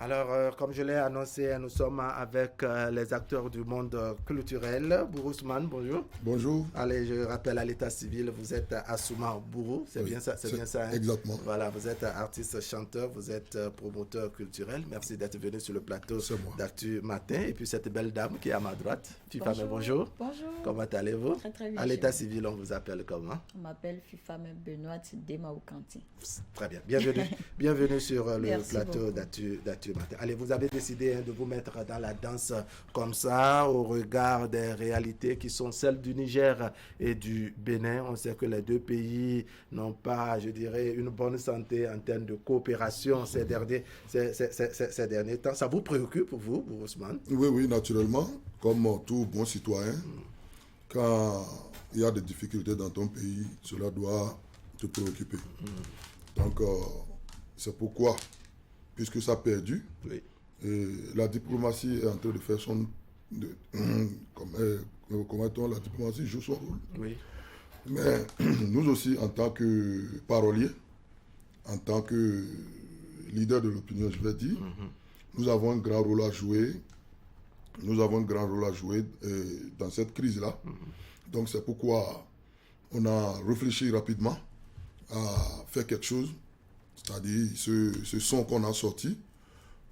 Alors, comme je l'ai annoncé, nous sommes avec les acteurs du monde culturel. Bourou Ousmane, bonjour. Bonjour. Allez, je rappelle à l'état civil, vous êtes Assouma Bourou, c'est Oui, bien ça, c'est bien ça, hein? exactement. Voilà, vous êtes artiste chanteur, vous êtes promoteur culturel. Merci d'être venu sur le plateau C'est moi. d'Actu Matin. Et puis cette belle dame qui est à ma droite, Fifame, Bonjour. bonjour. Bonjour. Comment allez-vous? Très très bien. À l'état civil, on vous appelle comment? On m'appelle Fifame Benoît Demaoukanti. Très bien. Bienvenue, bienvenue sur le Merci plateau beaucoup. d'Actu Matin. Allez, vous avez décidé de vous mettre dans la danse comme ça, au regard des réalités qui sont celles du Niger et du Bénin. On sait que les deux pays n'ont pas, je dirais, une bonne santé en termes de coopération ces derniers temps. Ça vous préoccupe, vous, Ousmane? Oui, oui, naturellement, comme tout bon citoyen, quand il y a des difficultés dans ton pays, cela doit te préoccuper. Donc, c'est pourquoi, puisque ça a perdu, Oui. et la diplomatie est en train de faire son... comment la diplomatie joue son rôle. Oui. Mais nous aussi, en tant que paroliers, en tant que leader de l'opinion, je vais dire, nous avons un grand rôle à jouer. Nous avons un grand rôle à jouer dans cette crise-là. Donc c'est pourquoi on a réfléchi rapidement à faire quelque chose, c'est-à-dire ce son qu'on a sorti,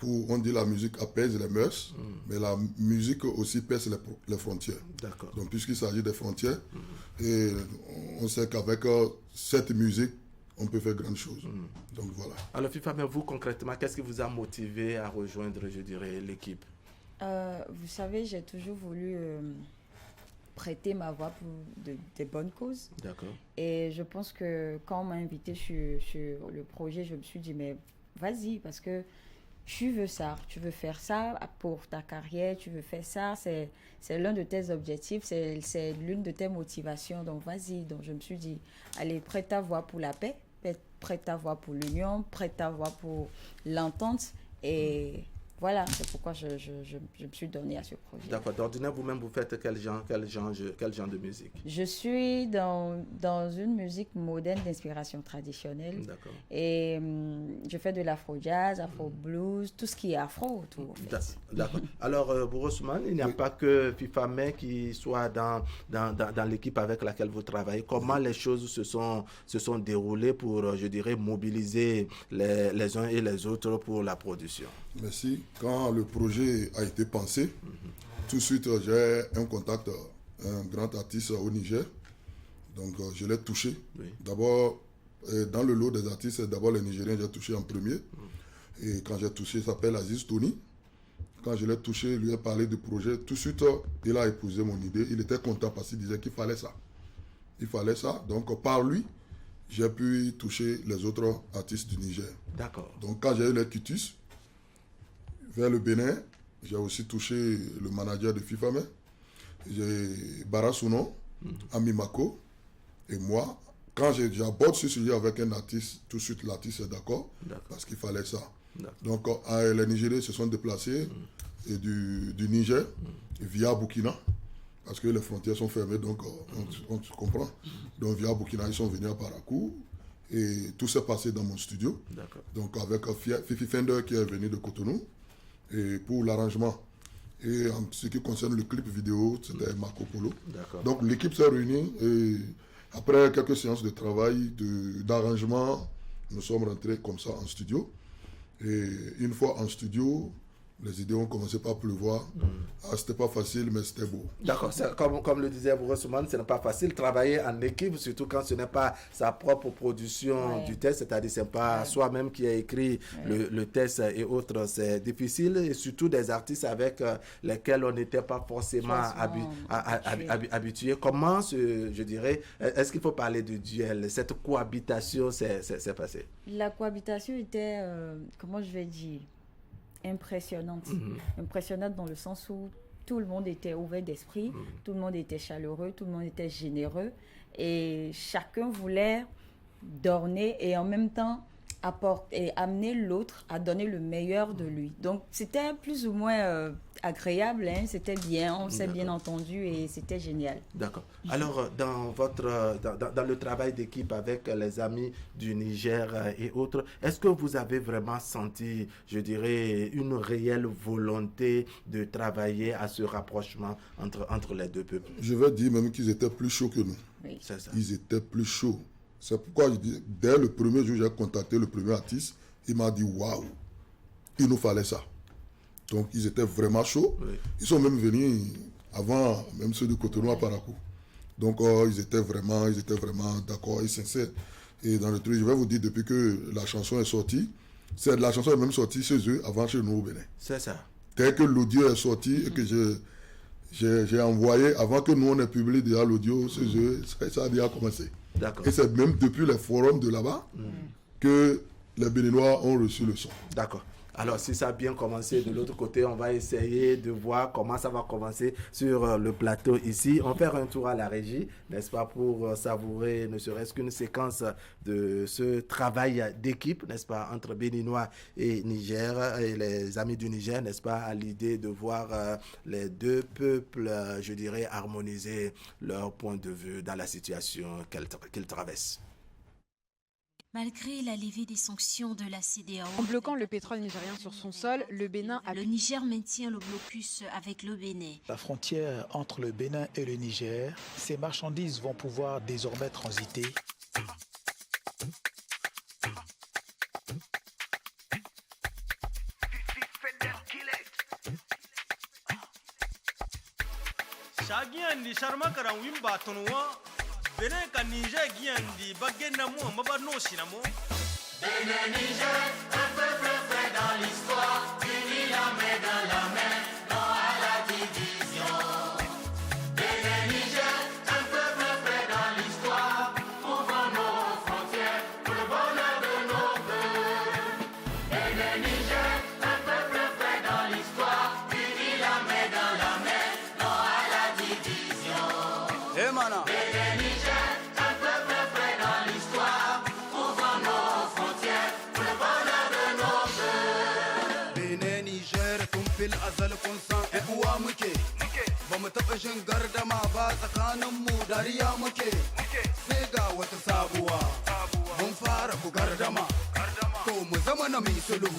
on dit la musique apaise les mœurs, mais la musique aussi pèse les frontières. D'accord. Donc puisqu'il s'agit des frontières, et on sait qu'avec cette musique, on peut faire grandes choses. Donc voilà. Alors, Fifame, vous, concrètement, qu'est-ce qui vous a motivé à rejoindre, je dirais, l'équipe? Vous savez, j'ai toujours voulu prêter ma voix pour des bonnes causes. D'accord. Et je pense que quand on m'a invité sur le projet, je me suis dit, mais vas-y, parce que tu veux ça, tu veux faire ça pour ta carrière, tu veux faire ça, c'est l'un de tes objectifs, c'est l'une de tes motivations, donc vas-y. Donc je me suis dit, allez, prête ta voix pour la paix, prête ta voix pour l'union, prête ta voix pour l'entente, et voilà, c'est pourquoi je me suis donnée à ce projet. D'accord. D'ordinaire, vous-même, vous faites quel genre de musique? Je suis dans une musique moderne d'inspiration traditionnelle. D'accord. Et je fais de l'afro-jazz, afro-blues, tout ce qui est afro autour. En fait. D'accord. Alors, Bourou Ousmane, il n'y a pas que Fifame qui soit dans l'équipe avec laquelle vous travaillez. Comment les choses se sont déroulées pour, je dirais, mobiliser les uns et les autres pour la production? Merci. Quand le projet a été pensé, tout de suite j'ai un contact, un grand artiste au Niger. Donc je l'ai touché. Oui. D'abord, dans le lot des artistes, d'abord les Nigériens, j'ai touché en premier. Et quand j'ai touché, il s'appelle Aziz Tony. Quand je l'ai touché, lui ai parlé du projet. Tout de suite, il a épousé mon idée. Il était content parce qu'il disait qu'il fallait ça. Il fallait ça. Donc par lui, j'ai pu toucher les autres artistes du Niger. D'accord. Donc quand j'ai eu les quitus, vers le Bénin, j'ai aussi touché le manager de Fifame. J'ai Barasouno, Ami Mako et moi. Quand j'aborde ce sujet avec un artiste, tout de suite l'artiste est d'accord parce qu'il fallait ça. Donc les Nigériens se sont déplacés et du Niger via Burkina parce que les frontières sont fermées, donc on se comprend. Donc via Burkina, ils sont venus à Parakou et tout s'est passé dans mon studio. Donc avec Fifi Fender qui est venu de Cotonou. Et pour l'arrangement. Et en ce qui concerne le clip vidéo, c'était Marco Polo. Donc l'équipe s'est réunie et après quelques séances de travail, d'arrangement, nous sommes rentrés comme ça en studio. Et une fois en studio, les idées ont commencé par pleuvoir. C'était pas facile, mais c'était beau. D'accord. Comme le disait Bourou Ousmane, ce n'est pas facile travailler en équipe, surtout quand ce n'est pas sa propre production du texte, c'est-à-dire c'est pas soi-même qui a écrit le texte et autres. C'est difficile, et surtout des artistes avec lesquels on n'était pas forcément habitué. Comment, je dirais, est-ce qu'il faut parler de duel? Cette cohabitation s'est passée? La cohabitation était, comment je vais dire, impressionnante. Impressionnante dans le sens où tout le monde était ouvert d'esprit, tout le monde était chaleureux, tout le monde était généreux et chacun voulait d'orner et en même temps et amener l'autre à donner le meilleur de lui. Donc, c'était plus ou moins agréable, hein, c'était bien, on s'est bien entendu et c'était génial. D'accord. Alors, dans le travail d'équipe avec les amis du Niger et autres, est-ce que vous avez vraiment senti, je dirais, une réelle volonté de travailler à ce rapprochement entre les deux peuples? Je vais dire même qu'ils étaient plus chauds que nous. Oui. C'est ça. Ils étaient plus chauds. C'est pourquoi je dis, dès le premier jour, j'ai contacté le premier artiste, il m'a dit, waouh, il nous fallait ça. Donc, ils étaient vraiment chauds. Oui. Ils sont même venus avant, même ceux de Cotonou à Parakou. Donc, ils étaient vraiment d'accord et sincères. Et dans le truc, je vais vous dire, depuis que la chanson est sortie, la chanson est même sortie chez eux avant chez nous au Bénin. C'est ça. Dès que l'audio est sorti et que j'ai envoyé, avant que nous on ait publié déjà l'audio chez eux, ça a déjà commencé. D'accord. Et c'est même depuis les forums de là-bas que les Béninois ont reçu le son. D'accord. Alors, si ça a bien commencé de l'autre côté, on va essayer de voir comment ça va commencer sur le plateau ici. On fait un tour à la régie, n'est-ce pas, pour savourer ne serait-ce qu'une séquence de ce travail d'équipe, n'est-ce pas, entre Béninois et Niger, et les amis du Niger, n'est-ce pas, à l'idée de voir les deux peuples, je dirais, harmoniser leur point de vue dans la situation qu'ils traversent. Malgré la levée des sanctions de la CEDEAO, en bloquant le pétrole nigérien sur son sol, le Bénin a... Le Niger maintient le blocus avec le Bénin. La frontière entre le Bénin et le Niger, ces marchandises vont pouvoir désormais transiter. Bénin ka Niger Guiandi, Bagena Mo, Mabano Sinamo. Bénin Niger, un peuple fait dans l'histoire, unis la main dans la main, non à la division. Bénin Niger, un peuple fait dans l'histoire, ouvrons nos frontières pour le bonheur de nos peuples. Bénin Niger, un peuple fait dans l'histoire, unis la main dans la main, non à la division. Hey, mana. azal kun san ƴan uwa muke ba mu taɓa jin gardama ba tsakanin mu dariya muke sai ga wata sabuwa mun fara ku gardama to mu zama na mai sulhu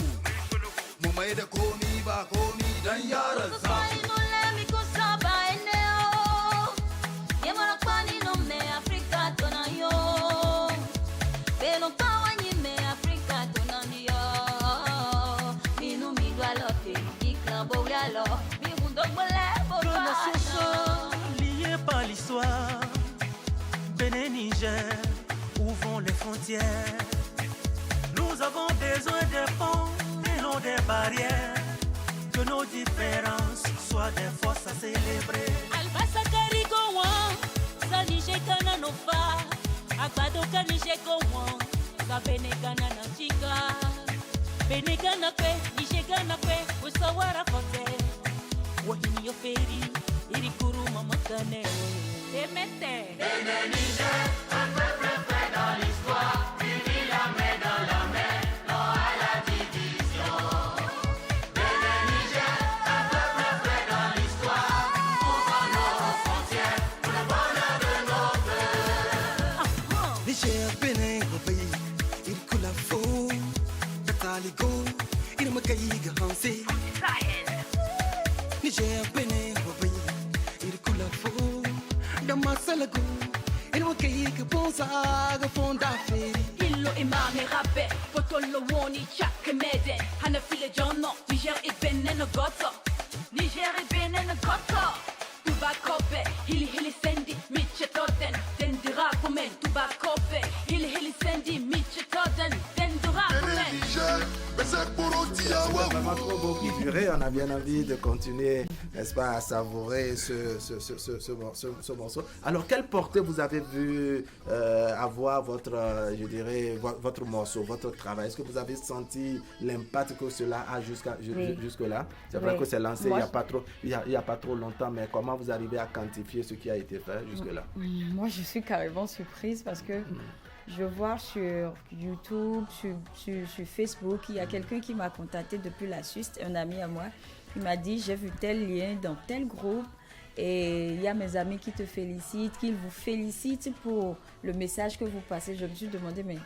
mu mai da komi ba komi dan yaran sa Liés par l'histoire, Bénin Niger, ouvrons les frontières. Nous avons besoin des ponts et non des barrières. Que nos différences soient des forces à célébrer. Albasa Karigowa, Sanije Kana Nova, Agbado Kanije Gowa, Sabenegana Nachika, Benegana Kwe, Nijegana Kwe, Usawara Fote, Wahini Yoferi, Irikuru Mamakane, Emete. Bénin Niger, un peuple fait dans l'histoire, unis la main dans la main, non à la division. Bénin Niger, un peuple fait dans l'histoire, ouvrons nos frontières pour le bonheur de nos peuples. Niger, Bénin, Gobayi, Irkula Fo, Kataligo, Irmakayiga Hansi. Niger, Bénin, Gobayi, Irkula Fo, Damasalago, Irmakayiga Bonsaga Fonda Feri. Illo imame rappe, potolo woni chak mede, Hanafile Jono, Niger et Benin Goto, Niger et Benin Goto, Tubakope, Hili Sendi, Michetoten, Dendira Kumen, Tubakope, Hili Sendi, Michetoten, Dendira Kumen. Vraiment trop beau pour durer. On a bien envie de continuer, n'est-ce pas, à savourer ce morceau. Alors, quelle portée vous avez vu avoir votre, je dirais, votre morceau, votre travail? Est-ce que vous avez senti l'impact que cela a jusque-là? C'est vrai que c'est lancé il n'y a pas trop longtemps, mais comment vous arrivez à quantifier ce qui a été fait jusque-là? Moi, je suis carrément surprise parce que je vois sur YouTube, sur Facebook, il y a quelqu'un qui m'a contacté depuis la Suisse, un ami à moi. Il m'a dit, j'ai vu tel lien dans tel groupe et il y a mes amis qui te félicitent, qu'ils vous félicitent pour le message que vous passez. Je me suis demandé, mais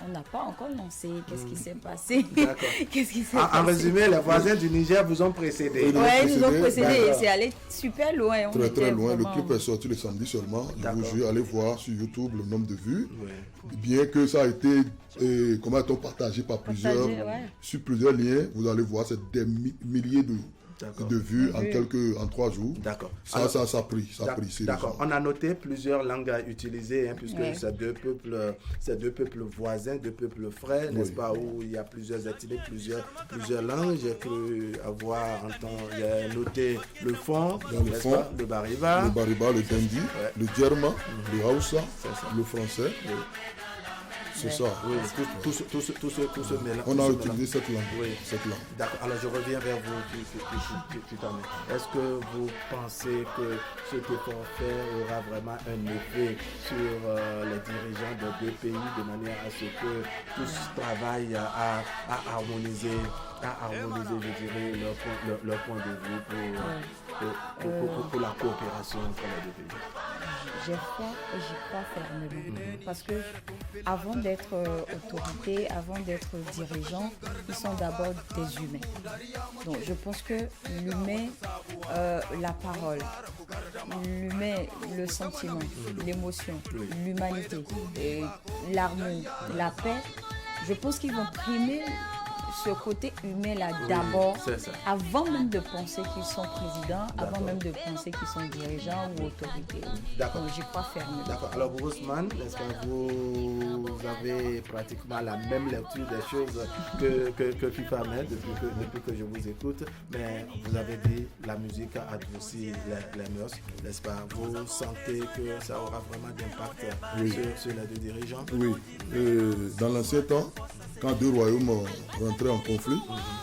on n'a pas encore lancé. Qu'est-ce qui s'est passé? D'accord. Qu'est-ce qui s'est passé? En résumé, les voisins du Niger vous ont précédé. Oui, ils nous ont précédé et c'est allé super loin. Très très loin. Vraiment... Le clip est sorti le samedi seulement. Je vous jure, allez voir sur YouTube le nombre de vues. Oui. Bien que ça a été partagé par plusieurs, sur plusieurs liens, vous allez voir, c'est des milliers de vues en 3 jours. D'accord. Ça a pris. D'accord. On a noté plusieurs langues à utiliser, hein, puisque c'est deux peuples voisins, deux peuples frères, n'est-ce pas, où il y a plusieurs ethnies, plusieurs langues. J'ai cru avoir noté le fond, le Bariba. Le Bariba, le Dendi, le Djerma, le Hausa, le français. C'est ça. Oui, tout ce mélange. On a utilisé cette langue. Oui. Cette langue. D'accord. Alors je reviens vers vous, Titane. Est-ce que vous pensez que ce forfait aura vraiment un effet sur les dirigeants des deux pays de manière à ce que tous travaillent à harmoniser, je dirais, leur point de vue pour la coopération entre les deux pays? J'ai foi et j'y crois fermement. Parce que avant d'être autorité, avant d'être dirigeant, ils sont d'abord des humains. Donc je pense que l'humain, la parole, l'humain, le sentiment, l'émotion, l'humanité, l'harmonie, la paix, je pense qu'ils vont primer ce côté humain-là d'abord, avant même de penser qu'ils sont présidents, avant même de penser qu'ils sont dirigeants ou autorités. D'accord. Donc j'y crois fermement. D'accord. Alors vous, Ousmane, est-ce que vous avez pratiquement la même lecture des choses que FIFA met depuis que je vous écoute, mais vous avez dit la musique a adouci les mœurs, n'est-ce pas? Vous sentez que ça aura vraiment d'impact sur les deux dirigeants? Oui. Dans l'ancien temps, quand deux royaumes rentraient en conflit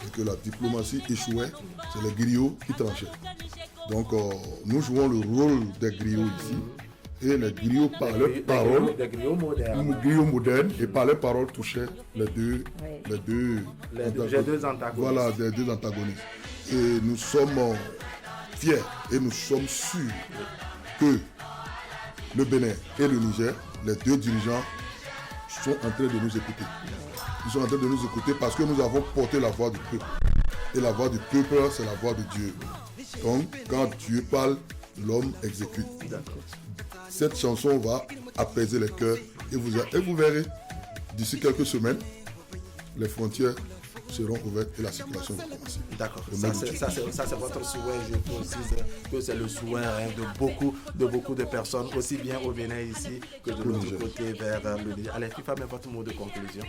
et que la diplomatie échouait, c'est les griots qui tranchaient. Donc nous jouons le rôle des griots ici. Et les griots parlaient paroles, des griots modernes, et par les paroles touchaient les deux antagonistes. Voilà, les deux antagonistes. Et nous sommes fiers et nous sommes sûrs que le Bénin et le Niger, les deux dirigeants, sont en train de nous écouter. Ils sont en train de nous écouter parce que nous avons porté la voix du peuple. Et la voix du peuple, c'est la voix de Dieu. Donc, quand Dieu parle, l'homme exécute. Cette chanson va apaiser les cœurs et vous verrez, d'ici quelques semaines, les frontières seront ouvertes et la circulation va commencer. D'accord. Ça c'est votre souhait. Je précise que c'est le souhait de beaucoup de personnes, aussi bien au Bénin ici que de l'autre côté vers le Niger. Allez, FIFA, mais votre mot de conclusion.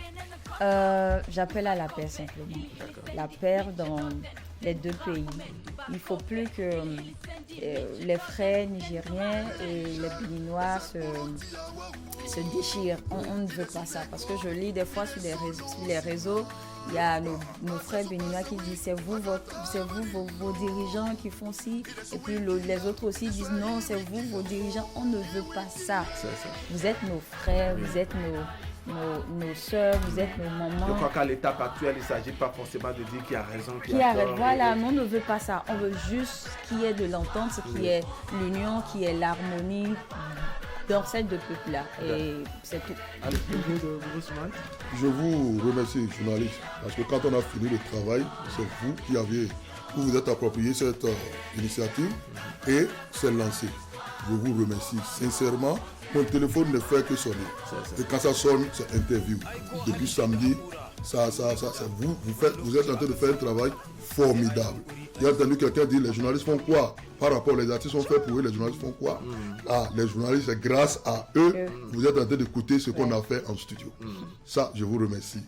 J'appelle à la paix simplement. La paix dans les deux pays. Il ne faut plus que les frères nigériens et les béninois se déchirent. On ne veut pas ça parce que je lis des fois sur les réseaux, il y a nos frères béninois qui disent c'est vous vos dirigeants qui font ci, et puis les autres aussi disent non, c'est vous vos dirigeants. On ne veut pas ça. Vous êtes nos frères, vous êtes nos soeurs, vous êtes nos mamans. Je crois qu'à l'étape actuelle, il ne s'agit pas forcément de dire qui a raison, qui a tort. Voilà, on ne veut pas ça. On veut juste qu'il y ait de l'entente, qu'il y ait l'union, qu'il y ait l'harmonie dans ces deux peuples-là. Et c'est tout. Allez, je vous remercie, journalistes, parce que quand on a fini le travail, c'est vous vous êtes approprié cette initiative et c'est lancé. Je vous remercie sincèrement. Mon téléphone ne fait que sonner. Et quand ça sonne, c'est interview. Depuis samedi, vous êtes en train de faire un travail formidable. J'ai entendu quelqu'un dire les journalistes font quoi? Par rapport aux artistes sont faits pour eux, les journalistes font quoi? Les journalistes, c'est grâce à eux, vous êtes en train d'écouter ce qu'on a fait en studio. Ça, je vous remercie.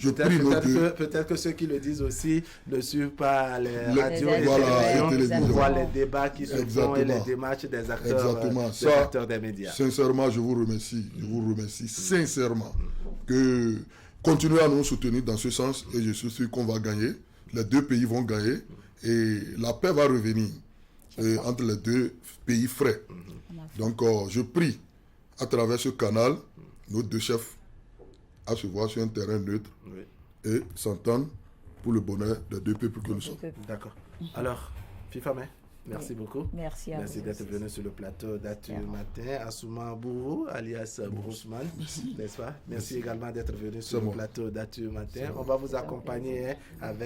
Peut-être que ceux qui le disent aussi ne suivent pas les radios et les télévisions pour voir les débats qui se font et les démarches des acteurs des médias. Sincèrement, je vous remercie. Je vous remercie sincèrement. Continuez à nous soutenir dans ce sens et je suis sûr qu'on va gagner. Les deux pays vont gagner et la paix va revenir entre les deux pays frères. Donc, je prie à travers ce canal, nos deux chefs à se voir sur un terrain neutre Oui. et s'entendre pour le bonheur des deux peuples que nous sommes. D'accord. Alors, Fifamé, merci beaucoup. Merci à vous. D'être venu sur le plateau d'Atu Matin. Assouma Bourou, alias Broussman, n'est-ce pas? Merci également d'être venu sur le plateau d'Atu Matin. On va vous accompagner avec